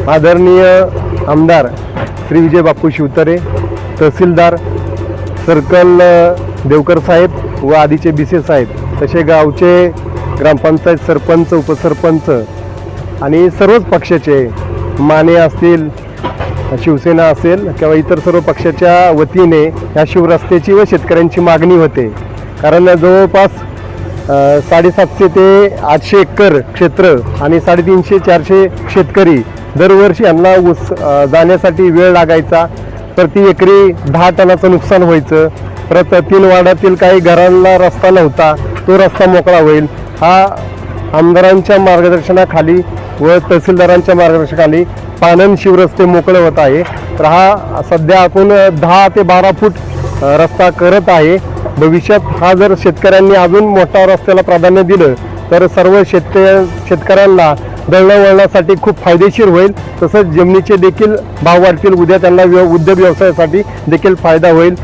आदरणीय आमदार श्री विजय बापू शिवतारे, तहसीलदार सर्कल देवकर साहेब व आधीचे बीसे साहेब, तसे गावचे ग्रामपंचायत सरपंच, उपसरपंच आणि सर्वच पक्षाचे माने असतील, शिवसेना असेल किंवा इतर सर्व पक्षाच्या वतीने या शिवरस्त्याची व शेतकऱ्यांची मागणी होते. कारण जवळपास 750 ते 800 एकर क्षेत्र आणि 350-400 शेतकरी दरवर्षी यांना ऊस जाण्यासाठी वेळ लागायचा. प्रति एकरी 10 टनाचं नुकसान व्हायचं. परत 3 वाड्यातील काही घरांना रस्ता नव्हता, तो रस्ता मोकळा होईल. हा आमदारांच्या मार्गदर्शनाखाली व तहसीलदारांच्या मार्गदर्शनाखाली पानन शिवरस्ते मोकळे होत आहे. तर हा सध्या आपण 10 ते 12 फूट रस्ता करत आहे. भविष्यात हा जर शेतकऱ्यांनी अजून मोठा रस्त्याला प्राधान्य दिलं तर सर्व शेतकऱ्यांना दळणवळणासाठी खूप फायदेशीर होईल. तसंच जमिनीचे देखील भाव वाढतील. उद्या त्यांना उद्योग व्यवसायासाठी देखील फायदा होईल.